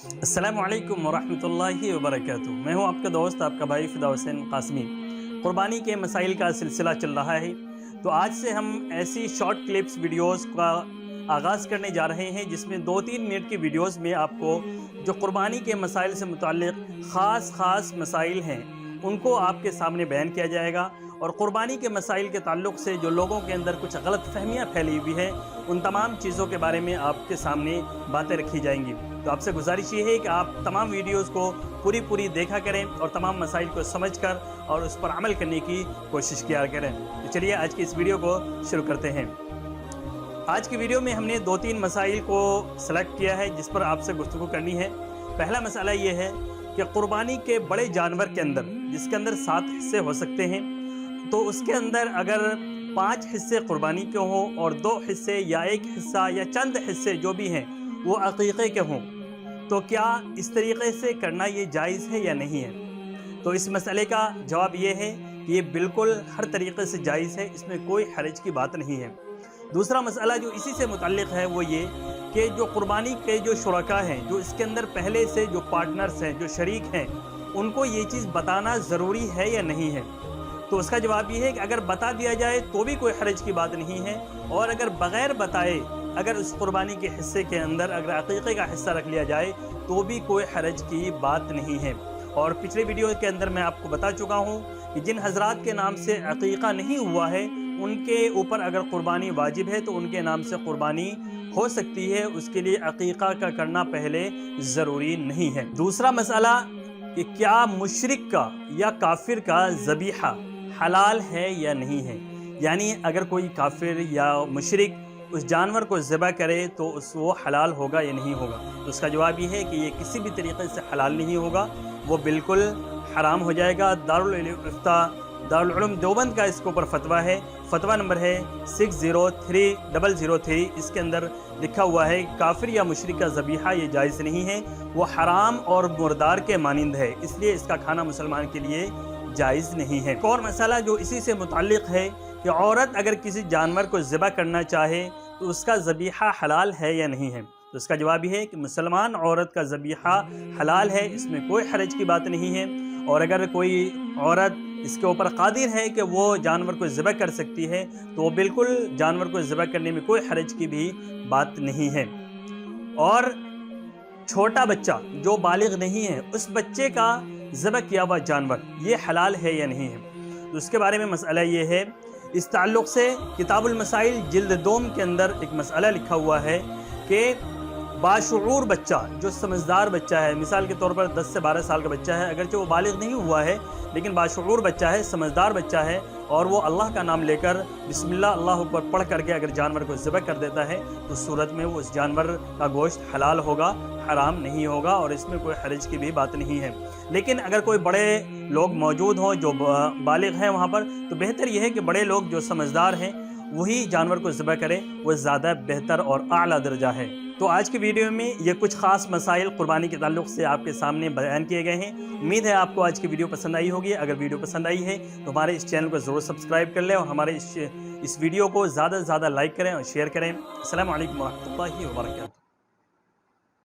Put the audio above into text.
अस्सलामु अलैकुम वरहमतुल्लाहि वबरकातुहू। मैं हूं आपका दोस्त, आपका भाई फ़िदा हुसैन कासमी। कुर्बानी के मसाइल का सिलसिला चल रहा है, तो आज से हम ऐसी शॉर्ट क्लिप्स वीडियोस का आगाज़ करने जा रहे हैं जिसमें 2-3 मिनट की वीडियोस में आपको जो कुर्बानी के मसाइल से मुताल्लिक़ ख़ास मसाइल हैं उनको आपके सामने बयान किया जाएगा। और कुर्बानी के मसाइल के ताल्लुक़ से जो लोगों के अंदर कुछ गलत फहमियाँ फैली हुई हैं उन तमाम चीज़ों के बारे में आपके सामने बातें रखी जाएंगी। तो आपसे गुजारिश ये है कि आप तमाम वीडियोस को पूरी देखा करें और तमाम मसाइल को समझकर और उस पर अमल करने की कोशिश किया करें। तो चलिए आज की इस वीडियो को शुरू करते हैं। आज की वीडियो में हमने 2-3 मसाइल को सेलेक्ट किया है जिस पर आपसे गुफ्तगू करनी है। पहला मसला ये है कि कुर्बानी के बड़े जानवर के अंदर, जिसके अंदर 7 हिस्से हो सकते हैं, तो उसके अंदर अगर 5 हिस्से कुर्बानी के हों और 2 हिस्से या 1 हिस्सा या चंद हिस्से जो भी हैं वो अक़ीक़े के हों, तो क्या इस तरीक़े से करना ये जायज़ है या नहीं है? तो इस मसले का जवाब ये है कि ये बिल्कुल हर तरीक़े से जायज़ है, इसमें कोई हरज की बात नहीं है। दूसरा मसला जो इसी से मुतल्लिक़ है वो ये कि जो कुर्बानी के जो शुरका हैं, जो इसके अंदर पहले से जो पार्टनर्स हैं, जो शरीक हैं, उनको ये चीज़ बताना ज़रूरी है या नहीं है? तो उसका जवाब ये है कि अगर बता दिया जाए तो भी कोई हरज की बात नहीं है, और अगर बग़ैर बताए अगर उस कुर्बानी के हिस्से के अंदर अगर अक़ीक़े का हिस्सा रख लिया जाए तो भी कोई हरज की बात नहीं है। और पिछले वीडियो के अंदर मैं आपको बता चुका हूँ कि जिन हज़रात के नाम से अक़ीक़ा नहीं हुआ है उनके ऊपर अगर कुर्बानी वाजिब है तो उनके नाम से कुर्बानी हो सकती है, उसके लिए अक़ीक़ा का करना पहले ज़रूरी नहीं है। दूसरा मसला कि क्या मुशरिक का या काफिर का ज़बीहा हलाल है या नहीं है, यानी अगर कोई काफिर या मुशरिक उस जानवर को ज़बह करे तो वो हलाल होगा या नहीं होगा? तो उसका जवाब ये है कि ये किसी भी तरीक़े से हलाल नहीं होगा, वो बिल्कुल हराम हो जाएगा। दारुल उलूम देवबंद का इसके ऊपर फतवा है, फतवा नंबर है 603003। इसके अंदर लिखा हुआ है काफिर या मुशरिक का ज़बीहा ये जायज़ नहीं है, वो हराम और मुर्दार के मानिंद है, इसलिए इसका खाना मुसलमान के लिए जायज़ नहीं है। एक और मसला जो इसी से मुताल्लिक़ है कि औरत अगर किसी जानवर को ज़बह करना चाहे तो उसका ज़बीहा हलाल है या नहीं है? तो इसका जवाब ये है कि मुसलमान औरत का ज़बीहा हलाल है, इसमें कोई हरज की बात नहीं है। और अगर कोई औरत इसके ऊपर कादिर है कि वो जानवर को ज़बह कर सकती है तो वो बिल्कुल जानवर को ज़बह करने में कोई हरज की भी बात नहीं है। और छोटा बच्चा जो बालिग़ नहीं है उस बच्चे का ज़बह किया हुआ जानवर ये हलाल है या नहीं है? तो उसके बारे में मसला ये है, इस ताल्लुक़ से किताबुल मसाइल जिल्द 2 के अंदर एक मसला लिखा हुआ है कि बाशऊर बच्चा, जो समझदार बच्चा है, मिसाल के तौर पर 10 से 12 साल का बच्चा है, अगरचे वो बालिग़ नहीं हुआ है लेकिन बाशऊर बच्चा है, समझदार बच्चा है, और वो अल्लाह का नाम लेकर बिस्मिल्लाह अल्लाह अकबर पढ़ करके अगर जानवर को ज़बह कर देता है तो उस सूरत में वो उस जानवर का गोश्त हलाल होगा, हराम नहीं होगा, और इसमें कोई हरज की भी बात नहीं है। लेकिन अगर कोई बड़े लोग मौजूद हों जो बालिग़ हैं वहाँ पर, तो बेहतर यह है कि बड़े लोग जो समझदार हैं वही जानवर को ज़बह करें, वो ज़्यादा बेहतर और आला दर्जा है। तो आज की वीडियो में ये कुछ ख़ास मसाइल कुर्बानी के ताल्लुक़ से आपके सामने बयान किए गए हैं। उम्मीद है आपको आज की वीडियो पसंद आई होगी। अगर वीडियो पसंद आई है तो हमारे इस चैनल को ज़रूर सब्सक्राइब कर लें और हमारे इस वीडियो को ज़्यादा से ज़्यादा लाइक करें और शेयर करें। अस्सलामु अलैकुम वरहमतुल्लाहि वबरकातुहू।